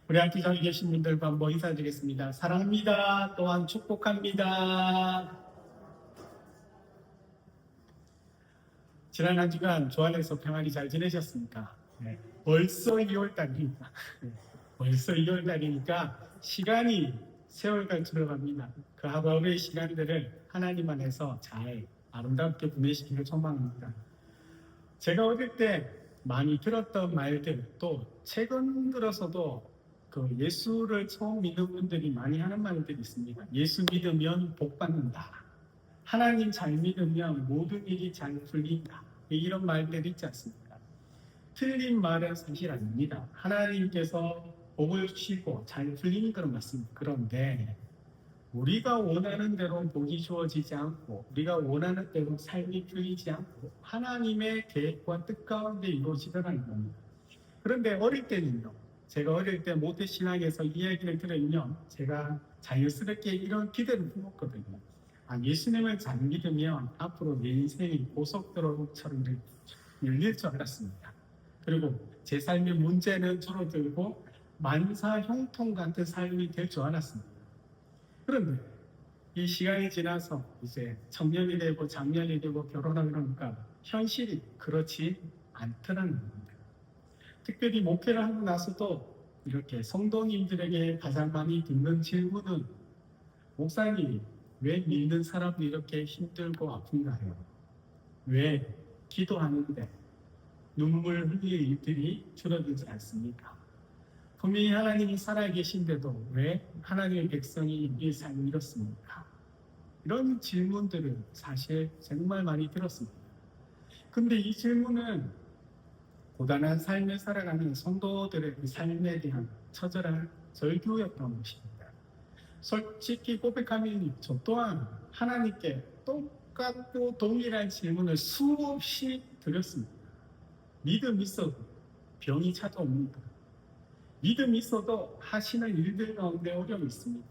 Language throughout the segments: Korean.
우리 함께 저기 계신 분들과 한번 인사드리겠습니다. 사랑합니다. 또한 축복합니다. 지난 한 주간 주 안에서 평안히 잘 지내셨습니까? 네. 벌써 2월달입니다. 벌써 2월달이니까 시간이 세월간처럼 갑니다. 그 하루하루의 시간들을 하나님 안에서 잘 아름답게 보내시기를 소망합니다. 제가 어릴 때 많이 들었던 말들, 또 최근 들어서도 그 예수를 처음 믿는 분들이 많이 하는 말들이 있습니다. 예수 믿으면 복 받는다. 하나님 잘 믿으면 모든 일이 잘 풀린다. 이런 말들이 있지 않습니까? 틀린 말은 사실 아닙니다. 하나님께서 복을 주시고 잘 풀리는 그런 말씀입니다. 그런데 우리가 원하는 대로 복이 주어지지 않고 우리가 원하는 대로 삶이 풀리지 않고 하나님의 계획과 뜻 가운데 이루어지더라는 겁니다. 그런데 어릴 때는요, 제가 어릴 때 모태신앙에서 이야기를 들으면 제가 자연스럽게 이런 기대를 품었거든요. 예수님을 잘 믿으면 앞으로 내 인생이 고속도로처럼 열릴 줄 알았습니다. 그리고 제 삶의 문제는 줄어들고 만사 형통 같은 삶이 될 줄 알았습니다. 그런데 이 시간이 지나서 이제 청년이 되고 장년이 되고 결혼하고 그러니까 현실이 그렇지 않더라는 겁니다. 특별히 목회를 하고 나서도 이렇게 성도님들에게 가장 많이 듣는 질문은 목사님, 왜 믿는 사람도 이렇게 힘들고 아픈가요? 왜 기도하는데 눈물 흘릴 일들이 줄어들지 않습니까? 분명히 하나님이 살아계신데도 왜 하나님의 백성이 이 삶을 이렇습니까? 이런 질문들을 사실 정말 많이 들었습니다. 근데 이 질문은 고단한 삶을 살아가는 성도들의 삶에 대한 처절한 절규였던 것입니다. 솔직히 고백하면 저 또한 하나님께 똑같고 동일한 질문을 수없이 드렸습니다. 믿음 있어도 병이 찾아옵니다. 믿음 있어도 하시는 일들 가운데 어려움이 있습니다.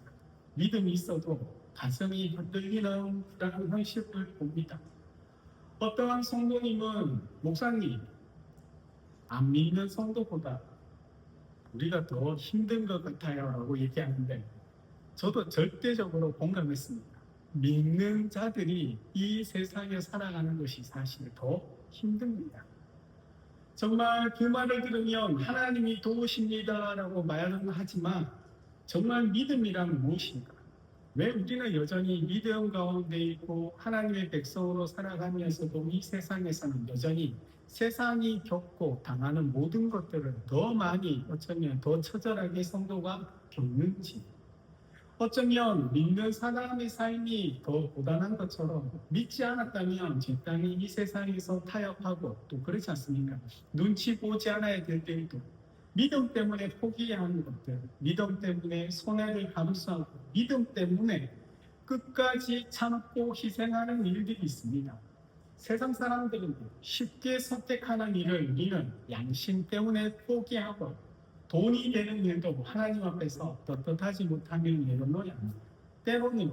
믿음이 있어도 가슴이 흔들리는 불안한 현실을 봅니다. 어떠한 성도님은 목사님, 안 믿는 성도보다 우리가 더 힘든 것 같아요 라고 얘기하는데 저도 절대적으로 공감했습니다. 믿는 자들이 이 세상에 살아가는 것이 사실 더 힘듭니다. 정말 그 말을 들으면 하나님이 도우십니다 라고 말은 하지만 정말 믿음이란 무엇인가? 왜 우리는 여전히 믿음 가운데 있고 하나님의 백성으로 살아가면서도 이 세상에서는 여전히 세상이 겪고 당하는 모든 것들을 더 많이 어쩌면 더 처절하게 성도가 겪는지, 어쩌면 믿는 사람의 삶이 더 고단한 것처럼 믿지 않았다면 제 땅이 이 세상에서 타협하고 또 그렇지 않습니까? 눈치 보지 않아야 될 때에도 믿음 때문에 포기해야 하는 것들, 믿음 때문에 손해를 감수하고 믿음 때문에 끝까지 참고 희생하는 일들이 있습니다. 세상 사람들은 쉽게 선택하는 일을 우리는 양심 때문에 포기하고 돈이 되는 일도 하나님 앞에서 떳떳하지 못하는 일로 합니다. 때로는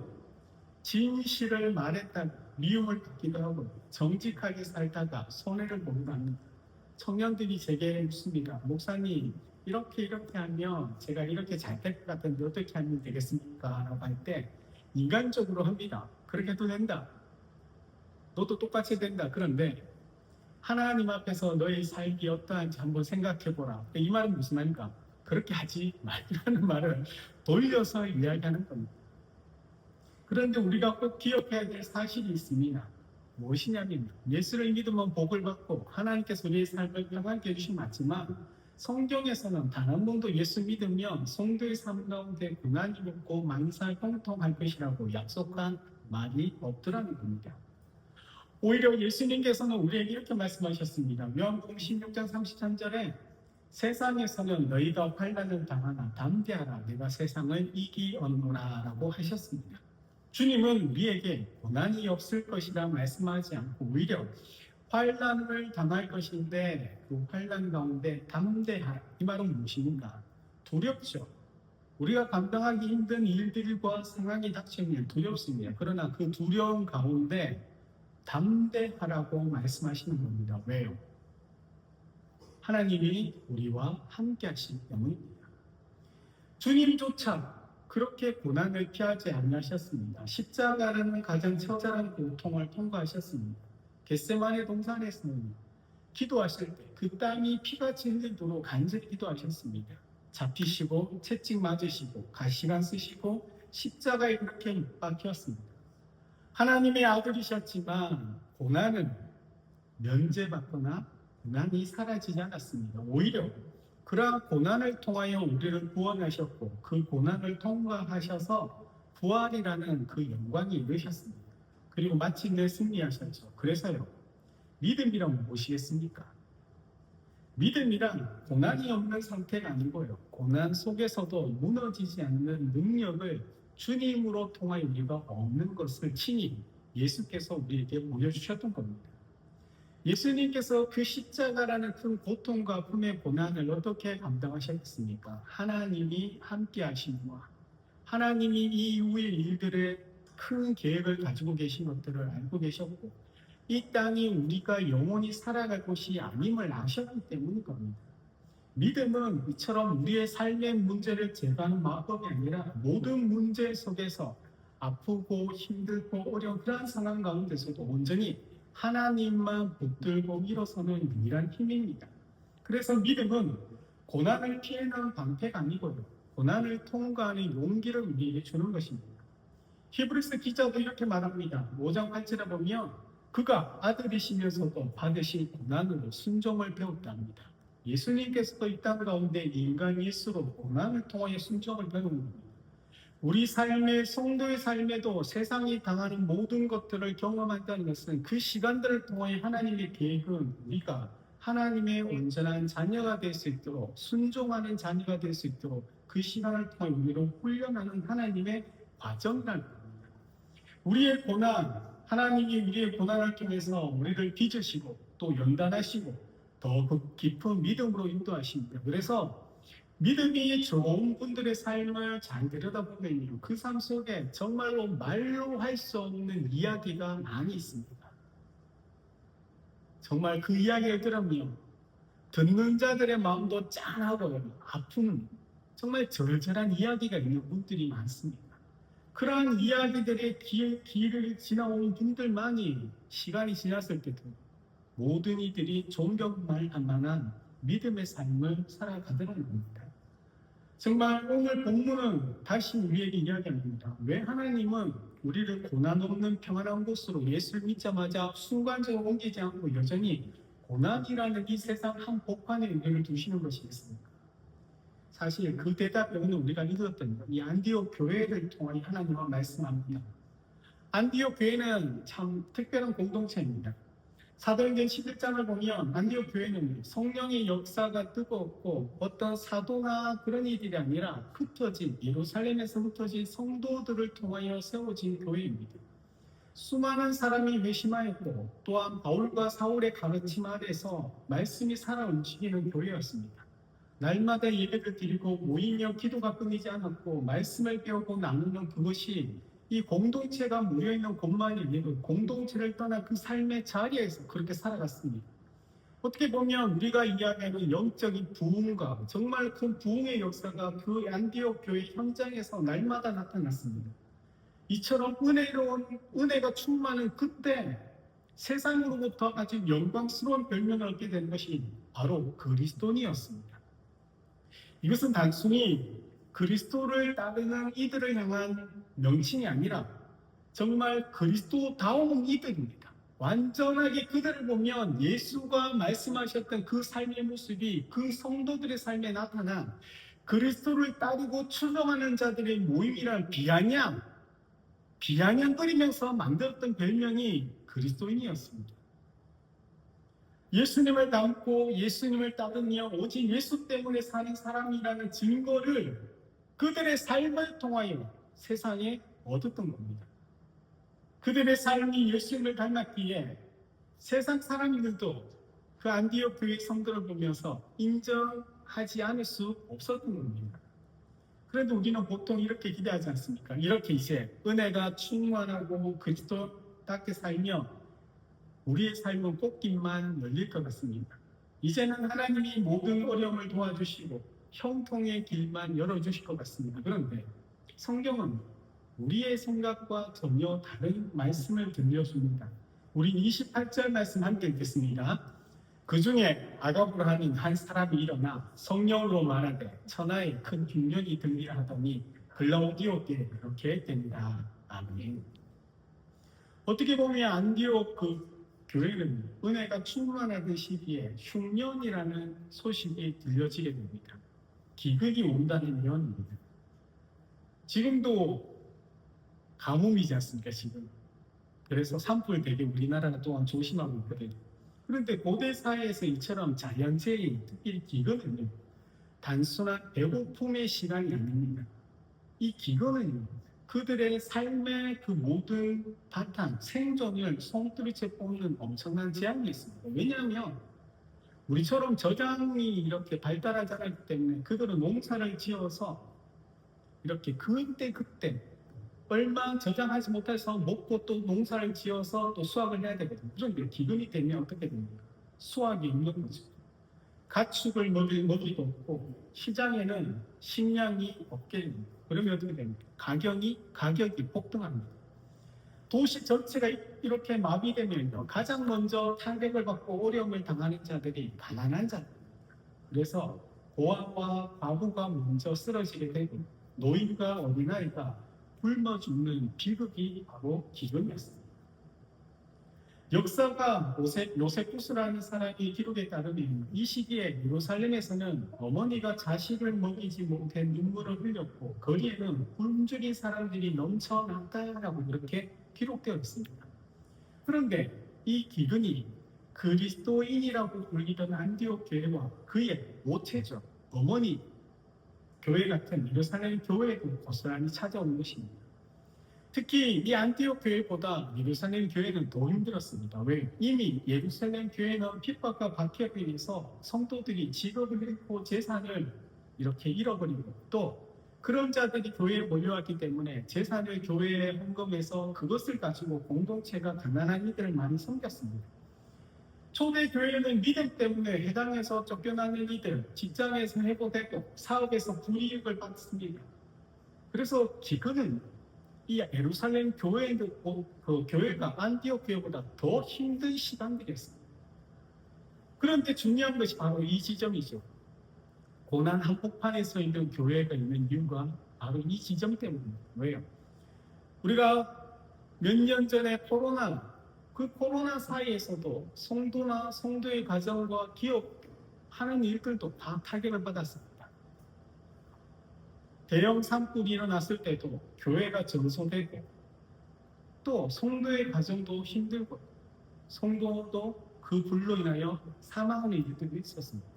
진실을 말했다가 미움을 받기도 하고 정직하게 살다가 손해를 보기도 합니다. 청년들이 제게 묻습니다. 목사님, 이렇게 하면 제가 이렇게 잘 될 것 같은데 어떻게 하면 되겠습니까? 라고 할 때 인간적으로 합니다. 그렇게 해도 된다. 너도 똑같이 된다. 그런데 하나님 앞에서 너의 삶이 어떠한지 한번 생각해보라. 이 말은 무슨 말인가? 그렇게 하지 말라는 말을 돌려서 이야기하는 겁니다. 그런데 우리가 꼭 기억해야 될 사실이 있습니다. 무엇이냐면 예수를 믿으면 복을 받고 하나님께서 우리의 삶을 평안케 해주신 맞지만 성경에서는 단 한 번도 예수 믿으면 성도의 삶 가운데 고난이 없고 만사 형통할 것이라고 약속한 말이 없더라는 겁니다. 오히려 예수님께서는 우리에게 이렇게 말씀하셨습니다. 요한복음 16장 33절에 세상에서는 너희가 환난을 당하나 담대하라 내가 세상을 이기었노라 라고 하셨습니다. 주님은 우리에게 고난이 없을 것이라 말씀하지 않고 오히려 환난을 당할 것인데 그 환난 가운데 담대하라. 이 말은 무엇인가? 두렵죠. 우리가 감당하기 힘든 일들과 상황이 닥치면 두렵습니다. 그러나 그 두려움 가운데 담대하라고 말씀하시는 겁니다. 왜요? 하나님이 우리와 함께 하시기 때문입니다. 주님조차 그렇게 고난을 피하지 않으셨습니다. 십자가라는 가장 처절한 고통을 통과하셨습니다. 겟세마네 동산에서는 기도하실 때 그 땀이 피같이 흘리도록 간절히 기도하셨습니다. 잡히시고 채찍 맞으시고 가시관 쓰시고 십자가에 그렇게 못 박혔습니다. 하나님의 아들이셨지만 고난은 면제받거나 고난이 사라지지 않았습니다. 오히려 그러한 고난을 통하여 우리를 구원하셨고 그 고난을 통과하셔서 부활이라는 그 영광이 이르셨습니다. 그리고 마침내 승리하셨죠. 그래서요, 믿음이란 무엇이겠습니까? 믿음이란 고난이 없는 상태가 아니고요, 고난 속에서도 무너지지 않는 능력을 주님으로 통하여 우리가 얻는 것을 친히 예수께서 우리에게 보여주셨던 겁니다. 예수님께서 그 십자가라는 큰 고통과 아픔의 고난을 어떻게 감당하셨습니까? 하나님이 함께 하심과 하나님이 이 이후의 일들의 큰 계획을 가지고 계신 것들을 알고 계셨고 이 땅이 우리가 영원히 살아갈 곳이 아님을 아셨기 때문인 겁니다. 믿음은 이처럼 우리의 삶의 문제를 제거하는 마법이 아니라 모든 문제 속에서 아프고 힘들고 어려운 그러한 상황 가운데서도 온전히 하나님만 붙들고 일어서는 유일한 힘입니다. 그래서 믿음은 고난을 피해는 방패가 아니고요, 고난을 통과하는 용기를 우리에게 주는 것입니다. 히브리서 기자도 이렇게 말합니다. 5장 8절에 보면 그가 아들이시면서도 받으신 고난으로 순종을 배웠답니다. 예수님께서도 이 땅 가운데 인간 예수로 고난을 통하여 순종을 배운 겁니다. 우리 삶의 성도의 삶에도 세상이 당하는 모든 것들을 경험한다는 것은 그 시간들을 통하여 하나님의 계획은 우리가 하나님의 온전한 자녀가 될 수 있도록 순종하는 자녀가 될 수 있도록 그 시간을 통해 우리를 훈련하는 하나님의 과정이라는 겁니다. 우리의 고난, 하나님이 우리의 고난을 통해서 우리를 빚으시고 또 연단하시고 더 깊은 믿음으로 인도하십니다. 그래서 믿음이 좋은 분들의 삶을 잘 들여다보면 그 삶 속에 정말로 말로 할 수 없는 이야기가 많이 있습니다. 정말 그 이야기를 들으면 듣는 자들의 마음도 짠하고 아픈 정말 절절한 이야기가 있는 분들이 많습니다. 그러한 이야기들의 길을 지나온 분들만이 시간이 지났을 때도 모든 이들이 존경할 만한 믿음의 삶을 살아가더라는 겁니다. 정말 오늘 본문은 다시 우리에게 이야기합니다. 왜 하나님은 우리를 고난 없는 평안한 곳으로 예수를 믿자마자 순간적으로 옮기지 않고 여전히 고난이라는 이 세상 한복판에 우리를 두시는 것이겠습니까? 사실 그 대답에 오늘 우리가 읽었던 이 안디옥 교회를 통하여 하나님은 말씀합니다. 안디옥 교회는 참 특별한 공동체입니다. 사도행전 11장을 보면 안디옥 교회는 성령의 역사가 뜨거웠고 어떤 사도나 그런 일이 아니라 흩어진 예루살렘에서 흩어진 성도들을 통하여 세워진 교회입니다. 수많은 사람이 회심하였고 또한 바울과 사울의 가르침 아래서 말씀이 살아 움직이는 교회였습니다. 날마다 예배를 드리고 모이며 기도가 끊이지 않았고 말씀을 배우고 나누는 그것이 이 공동체가 모여있는 곳만이 아니고 공동체를 떠나 그 삶의 자리에서 그렇게 살아갔습니다. 어떻게 보면 우리가 이야기하는 영적인 부흥과 정말 큰 부흥의 역사가 그 안디옥 교회 현장에서 날마다 나타났습니다. 이처럼 은혜가 충만한 그때 세상으로부터 아주 영광스러운 별명을 얻게 된 것이 바로 그리스도인이었습니다. 이것은 단순히 그리스도를 따르는 이들을 향한 명칭이 아니라 정말 그리스도다운 이들입니다. 완전하게 그들을 보면 예수가 말씀하셨던 그 삶의 모습이 그 성도들의 삶에 나타난 그리스도를 따르고 추종하는 자들의 모임이란 비아냥거리면서 만들었던 별명이 그리스도인이었습니다. 예수님을 닮고 예수님을 따르며 오직 예수 때문에 사는 사람이라는 증거를 그들의 삶을 통하여 세상에 얻었던 겁니다. 그들의 삶이 예수님을 닮았기에 세상 사람들도 그 안디옥 교회 성도를 보면서 인정하지 않을 수 없었던 겁니다. 그래도 우리는 보통 이렇게 기대하지 않습니까? 이렇게 이제 은혜가 충만하고 그리스도답게 살며 우리의 삶은 꽃길만 열릴 것 같습니다. 이제는 하나님이 모든 어려움을 도와주시고 형통의 길만 열어주실 것 같습니다. 그런데 성경은 우리의 생각과 전혀 다른 말씀을 들려줍니다. 우린 28절 말씀 함께 읽겠습니다. 그 중에 아갑으로 하는 한 사람이 일어나 성령으로 말하되 천하에 큰 흉년이 들리라 하더니 글라우디오께 이렇게 됩니다. 아멘. 어떻게 보면 안디옥 그 교회는 은혜가 충만하던 시기에 흉년이라는 소식이 들려지게 됩니다. 기근이 온다는 예언입니다. 지금도 가뭄이지 않습니까, 지금. 그래서 산불 되게 우리나라가 또한 조심하고 있거든요. 그런데 고대 사회에서 이처럼 자연재해, 특히 기근은요, 단순한 배고픔의 시간이 아닙니다. 이 기근은 그들의 삶의 그 모든 바탕, 생존을 송두리째 뽑는 엄청난 재앙이 있습니다. 왜냐하면 우리처럼 저장이 이렇게 발달하지 않았기 때문에 그들은 농사를 지어서 이렇게 그때 얼마 저장하지 못해서 먹고 또 농사를 지어서 또 수확을 해야 되거든요. 그런데 기근이 되면 어떻게 됩니까? 수확이 없는 거죠. 가축을 먹이도 없고 시장에는 식량이 없게 됩니다. 그러면 어떻게 됩니까? 가격이 폭등합니다. 도시 전체가 이렇게 마비되면요, 가장 먼저 타격을 받고 어려움을 당하는 자들이 가난한 자들입니다. 그래서 고아와 과부가 먼저 쓰러지게 되고 노인과 어린아이가 굶어 죽는 비극이 바로 기근이었습니다. 역사가 요세푸스라는 사람이 기록에 따르면 이 시기에 예루살렘에서는 어머니가 자식을 먹이지 못해 눈물을 흘렸고 거리에는 굶주린 사람들이 넘쳐났다라고 그렇게 기록되어 있습니다. 그런데 이 기근이 그리스도인이라고 불리던 안디옥 교회와 그의 모체죠, 어머니 교회 같은 예루살렘 교회도 고스란히 찾아온 것입니다. 특히 이 안티옥 교회보다 예루살렘 교회는 더 힘들었습니다. 왜? 이미 예루살렘 교회는 핍박과 박해에 의해서 성도들이 직업을 잃고 재산을 이렇게 잃어버리고 또 그런 자들이 교회에 몰려왔기 때문에 재산을 교회에 헌금해서 그것을 가지고 공동체가 가난한 이들을 많이 섬겼습니다. 초대 교회는 믿음 때문에 해당에서 쫓겨나는 이들, 직장에서 해고되고 사업에서 불이익을 받습니다. 그래서 기근은 이 예루살렘 그 교회가 안디옥 교회보다 더 힘든 시간들이었습니다. 그런데 중요한 것이 바로 이 지점이죠. 고난 한복판에 서 있는 교회가 있는 이유가 바로 이 지점 때문입니다. 왜요? 우리가 몇 년 전에 그 코로나 사이에서도 성도나 성도의 가정과 기업 하는 일들도 다 타격을 받았습니다. 대형 산불이 일어났을 때도 교회가 전소되고 또 성도의 가정도 힘들고 성도도 그 불로 인하여 사망하는 일들이 있었습니다.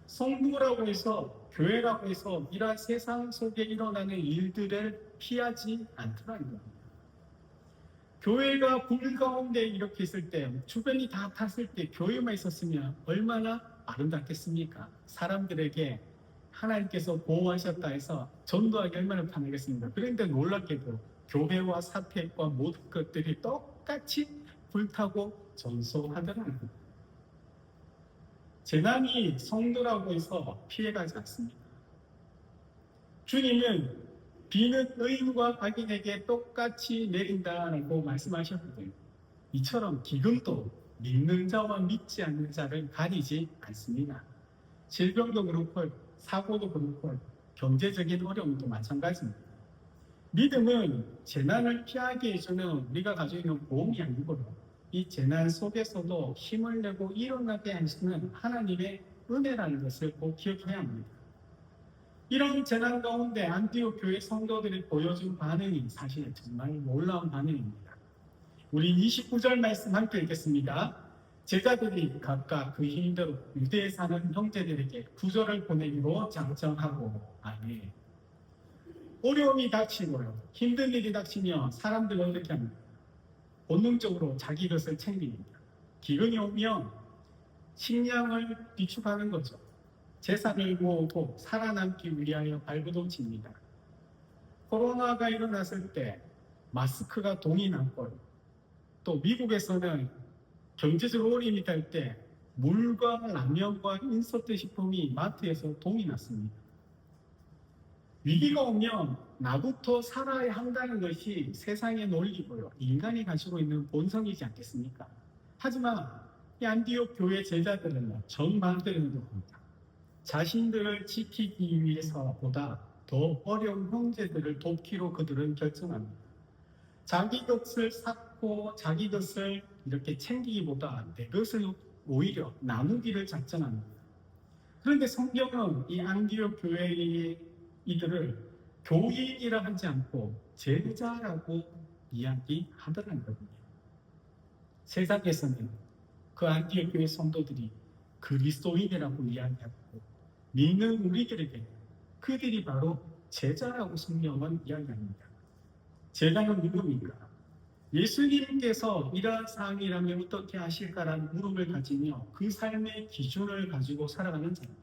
성도라고 해서 교회라고 해서 이러한 세상 속에 일어나는 일들을 피하지 않더라는 겁니다. 교회가 불 가운데 이렇게 있을 때 주변이 다 탔을 때 교회만 있었으면 얼마나 아름답겠습니까? 사람들에게 하나님께서 보호하셨다 해서 전도하기 얼마나 편하겠습니까? 그런데 놀랍게도 교회와 사택과 모든 것들이 똑같이 불타고 전소하더라는 겁니다. 재난이 성도라고 해서 피해가지 않습니다. 주님은 비는 의인과 악인에게 똑같이 내린다라고 말씀하셨거든요. 이처럼 기근도 믿는 자와 믿지 않는 자를 가리지 않습니다. 질병도 그렇고 사고도 그렇고 경제적인 어려움도 마찬가지입니다. 믿음은 재난을 피하게 해주는 우리가 가지고 있는 보험이 아니고 이 재난 속에서도 힘을 내고 일어나게 하시는 하나님의 은혜라는 것을 꼭 기억해야 합니다. 이런 재난 가운데 안티옥 교회 성도들이 보여준 반응이 사실 정말 놀라운 반응입니다. 우리 29절 말씀 함께 읽겠습니다. 제자들이 각각 그 힘대로 유대에 사는 형제들에게 구절을 보내기로 작정하고 아멘. 어려움이 닥치고요, 힘든 일이 닥치면 사람들은 어떻게 합니까? 본능적으로 자기 것을 챙깁니다. 기근이 오면 식량을 비축하는 거죠. 재산을 모으고 살아남기 위하여 발버둥칩니다. 코로나가 일어났을 때 마스크가 동이 났고요. 또 미국에서는 경제적 어려움이 될 때 물과 라면과 인서트 식품이 마트에서 동이 났습니다. 위기가 오면 나부터 살아야 한다는 것이 세상의 논리고요. 인간이 가지고 있는 본성이지 않겠습니까? 하지만 이 안디옥 교회 제자들은 정반대로 봅니다. 자신들을 지키기 위해서보다 더 어려운 형제들을 돕기로 그들은 결정합니다. 자기 것을 쌓고 자기 것을 이렇게 챙기기보다 내 것을 오히려 나누기를 작정합니다. 그런데 성경은 이 안디옥 교회의 이들을 교인이라 하지 않고 제자라고 이야기하더라는 겁니다. 세상에서는 그 안디옥 교회 성도들이 그리스도인이라고 이야기하고 믿는 우리들에게 그들이 바로 제자라고 성경은 이야기합니다. 제자는 누굽니까? 예수님께서 이러한 상황이라면 어떻게 하실까라는 물음을 가지며 그 삶의 기준을 가지고 살아가는 자입니다.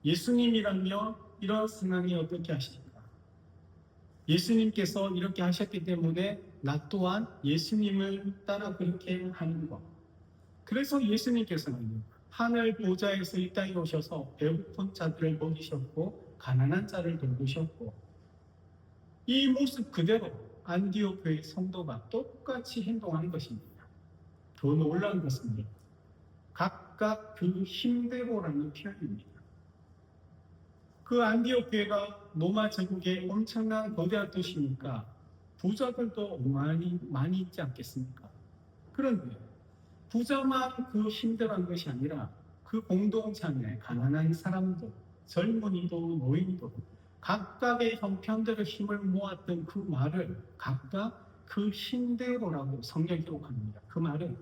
예수님이라면 이런 상황이 어떻게 하실까? 예수님께서 이렇게 하셨기 때문에 나 또한 예수님을 따라 그렇게 하는 것. 그래서 예수님께서는 하늘 보좌에서 이 땅에 오셔서 배고픈 자들을 먹이셨고 가난한 자를 돌보셨고 이 모습 그대로 안디옥 교회 성도가 똑같이 행동하는 것입니다. 더 놀라운 것은 각각 그 힘대로라는 표현입니다. 그 안디옥 교회가 로마 제국의 엄청난 거대한 도시니까 부자들도 많이 있지 않겠습니까? 그런데 부자만 그 힘들어한 것이 아니라 그 공동체 안에 가난한 사람들, 젊은이도 노인도 각각의 형편대로 힘을 모았던 그 말을 각각 그 힘대로라고 성경 기록합니다. 그 말은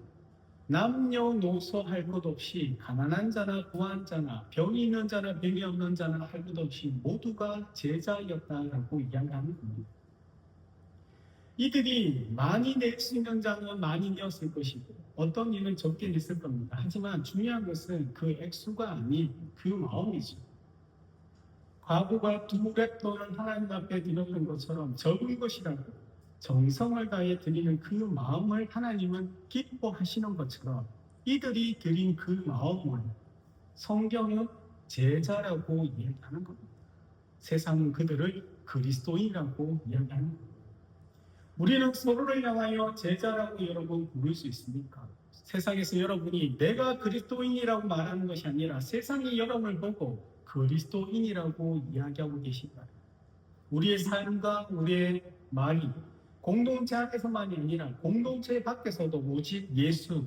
남녀노소 할 것 없이 가난한 자나 부한 자나 병이 있는 자나 병이 없는 자나 할 것 없이 모두가 제자였다라고 이야기하는 겁니다. 이들이 많이 낼 수 있는 자는 많이 내었을 것이고 어떤 일은 적게 냈을 겁니다. 하지만 중요한 것은 그 액수가 아닌 그 마음이죠. 과부가 2랩돈을 하나님 앞에 드렸던 것처럼 적은 것이라고 정성을 다해 드리는 그 마음을 하나님은 기뻐하시는 것처럼 이들이 드린 그 마음을 성경은 제자라고 이야기하는 겁니다. 세상은 그들을 그리스도인이라고 이야기하는 겁니다. 우리는 서로를 향하여 제자라고 여러분 부를 수 있습니까? 세상에서 여러분이 내가 그리스도인이라고 말하는 것이 아니라 세상이 여러분을 보고 그리스도인이라고 이야기하고 계신다. 우리의 삶과 우리의 말이 공동체 안에서만이 아니라 공동체 밖에서도 오직 예수,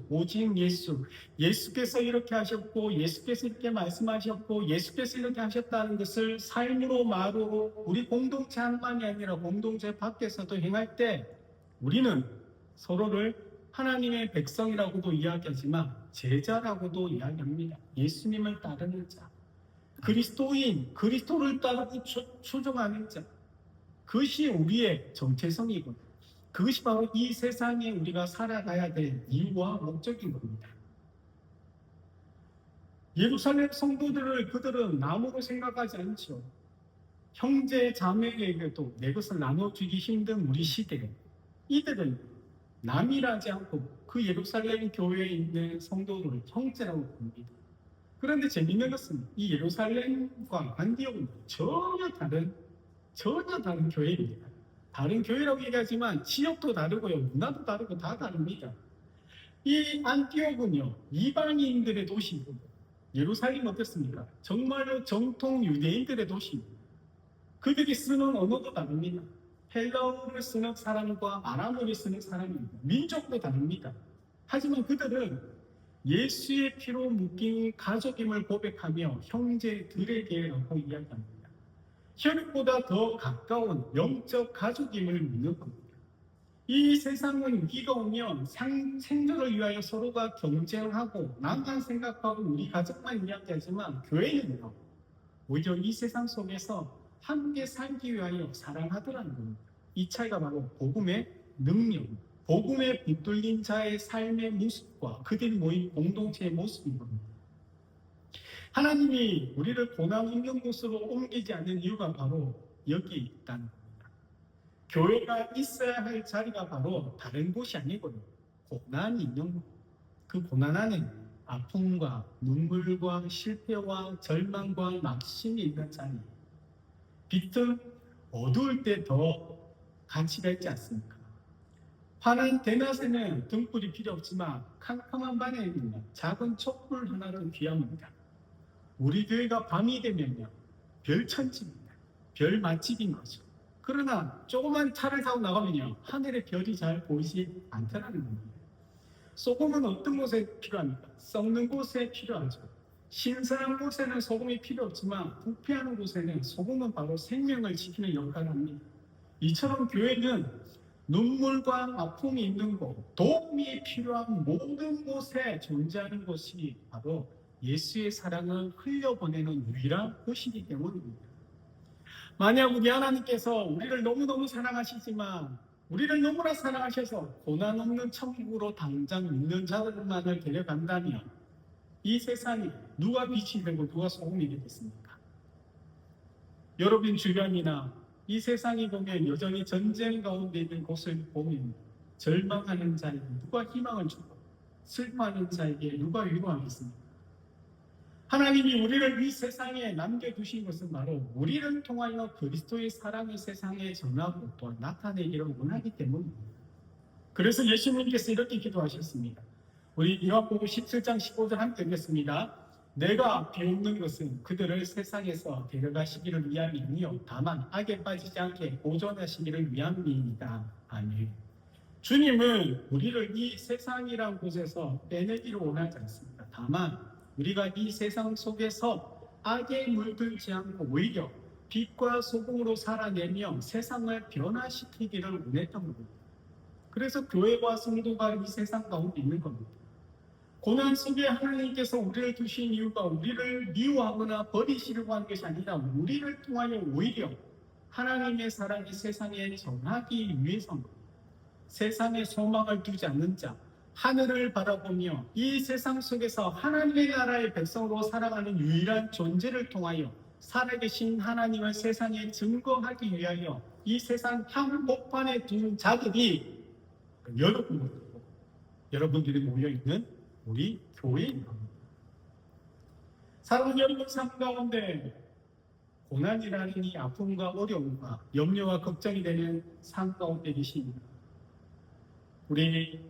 예수께서 이렇게 하셨고 예수께서 이렇게 말씀하셨고 예수께서 이렇게 하셨다는 것을 삶으로 말로 우리 공동체 안만이 아니라 공동체 밖에서도 행할 때 우리는 서로를 하나님의 백성이라고도 이야기하지만 제자라고도 이야기합니다. 예수님을 따르는 자, 그리스도인, 그리스도를 따르고 추종하는 자, 그것이 우리의 정체성이고 그것이 바로 이 세상에 우리가 살아가야 될 이유와 목적인 겁니다. 예루살렘 성도들을 그들은 남으로 생각하지 않죠. 형제 자매에게도 내 것을 나눠주기 힘든 우리 시대에 이들은 남이라지 않고 그 예루살렘 교회에 있는 성도들을 형제라고 봅니다. 그런데 재미있는 것은 이 예루살렘과 안디옥은 전혀 다른 교회입니다. 다른 교회라고 얘기하지만 지역도 다르고요, 문화도 다르고 다 다릅니다. 이 안디옥은요, 이방인들의 도시고 예루살렘은 어떻습니까? 정말로 정통 유대인들의 도시입니다. 그들이 쓰는 언어도 다릅니다. 헬라어를 쓰는 사람과 아람어를 쓰는 사람입니다. 민족도 다릅니다. 하지만 그들은 예수의 피로 묶인 가족임을 고백하며 형제들에게라고 이야기합니다. 혈육보다 더 가까운 영적 가족임을 믿는 겁니다. 이 세상은 위기가 오면 생존을 위하여 서로가 경쟁하고 나만 생각하고 우리 가족만 이야기하지만 교회는요, 오히려 이 세상 속에서 함께 살기 위하여 사랑하더라는 겁니다. 이 차이가 바로 복음의 능력, 복음에 붙들린 자의 삶의 모습과 그들이 모인 공동체의 모습인 겁니다. 하나님이 우리를 고난 있는 곳으로 옮기지 않는 이유가 바로 여기 있다는 겁니다. 교회가 있어야 할 자리가 바로 다른 곳이 아니고요, 고난이 있는 곳. 그 고난 안에 아픔과 눈물과 실패와 절망과 낙심이 있는 자리. 빛은 어두울 때 더 가치가 있지 않습니까? 환한 대낮에는 등불이 필요 없지만 캄캄한 밤에는 작은 촛불 하나는 귀합니다. 우리 교회가 밤이 되면요, 별천지입니다. 별 맛집인 거죠. 그러나 조그만 차를 타고 나가면요, 하늘의 별이 잘 보이지 않다는 겁니다. 소금은 어떤 곳에 필요합니까? 썩는 곳에 필요하죠. 신선한 곳에는 소금이 필요 없지만 부패하는 곳에는 소금은 바로 생명을 지키는 역할을 합니다. 이처럼 교회는 눈물과 아픔이 있는 곳, 도움이 필요한 모든 곳에 존재하는 것이 바로 예수의 사랑을 흘려보내는 유일한 곳이기 때문입니다. 만약 우리 하나님께서 우리를 너무너무 사랑하시지만 우리를 너무나 사랑하셔서 고난 없는 천국으로 당장 믿는 자들만을 데려간다면 이 세상이 누가 빛이 되고 누가 소금이 되겠습니까? 여러분 주변이나 이 세상이 보면 여전히 전쟁 가운데 있는 곳을 보면 절망하는 자에게 누가 희망을 주고 슬퍼하는 자에게 누가 위로하겠습니까? 하나님이 우리를 이 세상에 남겨두신 것은 바로 우리를 통하여 그리스도의 사랑을 세상에 전하고 또 나타내기를 원하기 때문입니다. 그래서 예수님께서 이렇게 기도하셨습니다. 우리 요한복음 17장 15절 함께 읽겠습니다. 내가 배우는 것은 그들을 세상에서 데려가시기를 위함이 아니요 다만 악에 빠지지 않게 보존하시기를 위함이니이다. 아멘. 주님은 우리를 이 세상이란 곳에서 빼내기를 원하지 않습니다. 다만 우리가 이 세상 속에서 악에 물들지 않고 오히려 빛과 소금으로 살아내며 세상을 변화시키기를 원했던 겁니다. 그래서 교회와 성도가 이 세상 가운데 있는 겁니다. 고난 속에 하나님께서 우리를 두신 이유가 우리를 미워하거나 버리시려고 하는 것이 아니라 우리를 통하여 오히려 하나님의 사랑이 세상에 전하기 위해서입니다. 세상에 소망을 두지 않는 자, 하늘을 바라보며 이 세상 속에서 하나님의 나라의 백성으로 살아가는 유일한 존재를 통하여 살아계신 하나님을 세상에 증거하기 위하여 이 세상 한복판에 둔 자들이 여러분들이 모여있는 우리 교회인 겁니다. 사랑하는 여러분 삶 가운데 고난이라는 이 아픔과 어려움과 염려와 걱정이 되는 삶 가운데 계십니다. 우리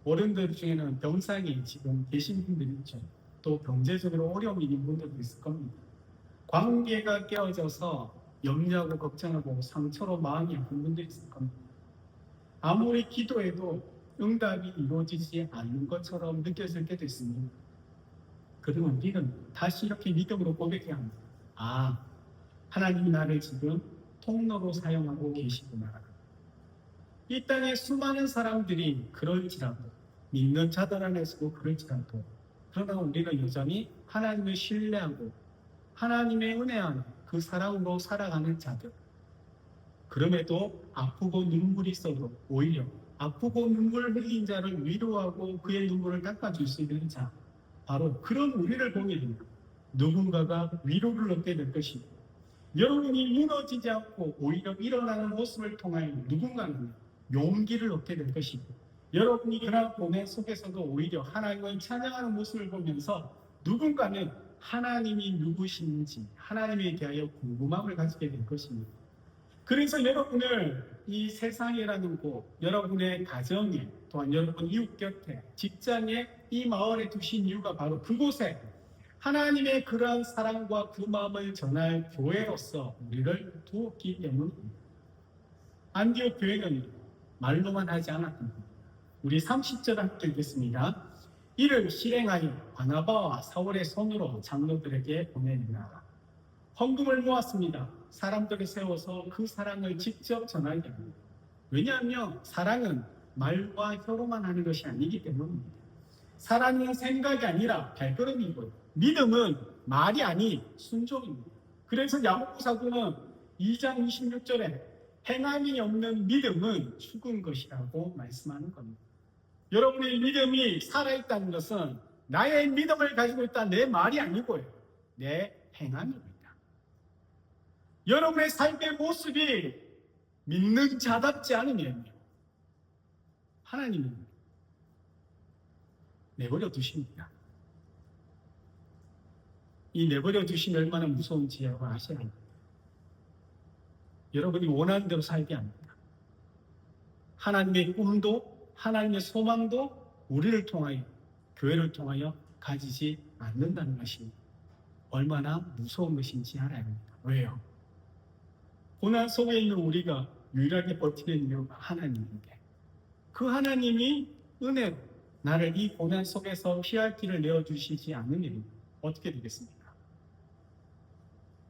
어른들 중에는 병상에 지금 계신 분들이 있죠. 또 경제적으로 어려움이 있는 분들도 있을 겁니다. 관계가 깨어져서 염려하고 걱정하고 상처로 마음이 아픈 분들이 있을 겁니다. 아무리 기도해도 응답이 이루어지지 않는 것처럼 느껴질 때도 있습니다. 그러면 우리는 다시 이렇게 믿음으로 고백해야 합니다. 아, 하나님이 나를 지금 통로로 사용하고 계시구나. 이 땅에 수많은 사람들이 그럴지라도 믿는 자들 안에서도 그럴지라도 그러나 우리는 여전히 하나님을 신뢰하고 하나님의 은혜 안에 그 사랑으로 살아가는 자들, 그럼에도 아프고 눈물이 있어도 오히려 아프고 눈물을 흘린 자를 위로하고 그의 눈물을 닦아줄 수 있는 자, 바로 그런 우리를 보게 됩니다. 누군가가 위로를 얻게 될 것이고 여러분이 무너지지 않고 오히려 일어나는 모습을 통하여 누군가는 용기를 얻게 될 것이고 여러분이 그런 고뇌 속에서도 오히려 하나님을 찬양하는 모습을 보면서 누군가는 하나님이 누구신지 하나님에 대하여 궁금함을 가지게 될 것입니다. 그래서 여러분을 이 세상이라는 곳, 여러분의 가정에, 또한 여러분 이웃 곁에, 직장에, 이 마을에 두신 이유가 바로 그곳에 하나님의 그러한 사랑과 그 마음을 전할 교회로서 우리를 두었기 때문입니다. 안디옥 교회는 말로만 하지 않았던 겁니다. 우리 30절 함께 읽겠습니다. 이를 실행하여 바나바와 사울의 손으로 장로들에게 보내니라. 헌금을 모았습니다. 사람들을 세워서 그 사랑을 직접 전하게 합니다. 왜냐하면 사랑은 말과 혀로만 하는 것이 아니기 때문입니다. 사랑은 생각이 아니라 발걸음이고요. 믿음은 말이 아닌 순종입니다. 그래서 야고보 사도는 2장 26절에 행함이 없는 믿음은 죽은 것이라고 말씀하는 겁니다. 여러분의 믿음이 살아있다는 것은 나의 믿음을 가지고 있다 내 말이 아니고요. 내 행함입니다. 여러분의 삶의 모습이 믿는 자답지 않으면 하나님은 내버려 두십니다. 이 내버려 두시면 얼마나 무서운지 여러분 아셔야 합니다. 여러분이 원하는 대로 살게 합니다. 하나님의 꿈도 하나님의 소망도 우리를 통하여 교회를 통하여 가지지 않는다는 것이 얼마나 무서운 것인지 알아야 합니다. 왜요? 고난 속에 있는 우리가 유일하게 버티는 이유가 하나님인데 그 하나님이 은혜로 나를 이 고난 속에서 피할 길을 내어주시지 않으면 어떻게 되겠습니까?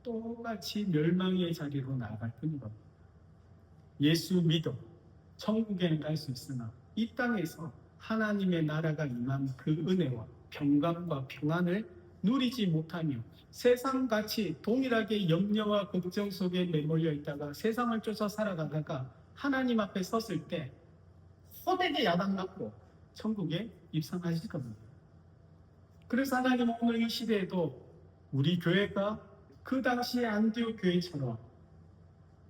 똑같이 멸망의 자리로 나아갈 뿐이거든요. 예수 믿어 천국에는 갈 수 있으나 이 땅에서 하나님의 나라가 임한 그 은혜와 평강과 평안을 누리지 못하며 세상같이 동일하게 염려와 걱정 속에 매몰려 있다가 세상을 쫓아 살아가다가 하나님 앞에 섰을 때 호되게 야단맞고 천국에 입성하실 겁니다. 그래서 하나님은 오늘 이 시대에도 우리 교회가 그 당시의 안디옥 교회처럼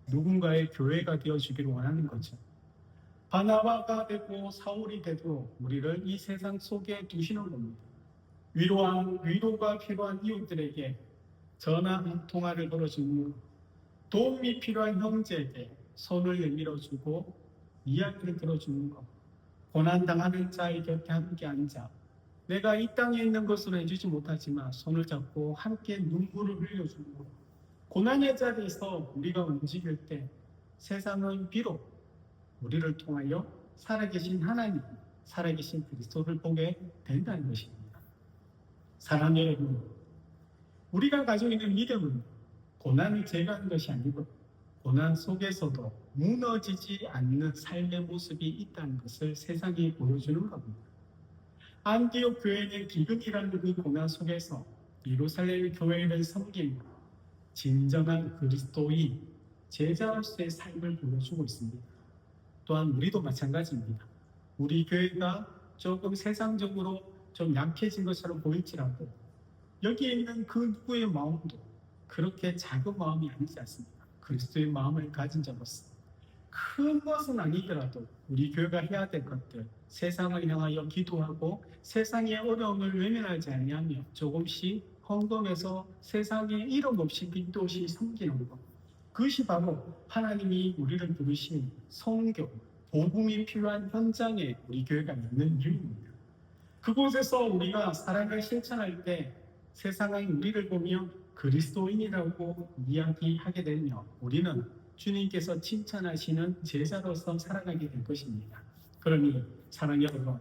누군가의 교회가 되어주기를 원하는 거죠. 바나바가 되고 사울이 되도록 우리를 이 세상 속에 두시는 겁니다. 위로가 필요한 이웃들에게 전화 한 통화를 걸어주는 것, 도움이 필요한 형제에게 손을 내밀어주고 이야기를 들어주는 것, 고난당하는 자의 곁에 함께 앉아 내가 이 땅에 있는 것으로 해주지 못하지만 손을 잡고 함께 눈물을 흘려주는 것, 고난의 자리에서 우리가 움직일 때 세상은 비록 우리를 통하여 살아계신 하나님, 살아계신 그리스도를 보게 된다는 것입니다. 사랑하는 여러분, 우리가 가지고 있는 믿음은 고난을 제거하는 것이 아니고 고난 속에서도 무너지지 않는 삶의 모습이 있다는 것을 세상에 보여주는 겁니다. 안디옥 교회는 기근이라는 그 고난 속에서 예루살렘 교회를 섬기는 진정한 그리스도의 제자로서의 삶을 보여주고 있습니다. 또한 우리도 마찬가지입니다. 우리 교회가 조금 세상적으로 좀 약해진 것처럼 보일지라도 여기에 있는 그 누구의 마음도 그렇게 작은 마음이 아니지 않습니까? 그리스도의 마음을 가진 자로서 큰 것은 아니더라도 우리 교회가 해야 될 것들, 세상을 향하여 기도하고 세상의 어려움을 외면하지 않으며 조금씩 헌금해서 세상에 이름 없이 빚도 없이 섬기는 것, 그것이 바로 하나님이 우리를 부르신 성교, 복음이 필요한 현장에 우리 교회가 있는 이유입니다. 그곳에서 우리가 사랑을 실천할 때 세상은 우리를 보며 그리스도인이라고 이야기하게 되며 우리는 주님께서 칭찬하시는 제자로서 살아가게 될 것입니다. 그러니 사랑하는 여러분,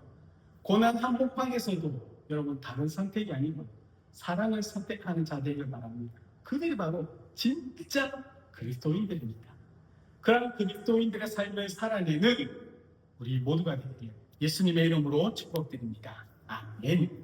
고난 한복판에서도 여러분 다른 선택이 아니고 사랑을 선택하는 자들을 말합니다. 그들이 바로 진짜 그리스도인들입니다. 그런 그리스도인들의 삶을 살아내는 우리 모두가 되기를 예수님의 이름으로 축복드립니다. 아멘.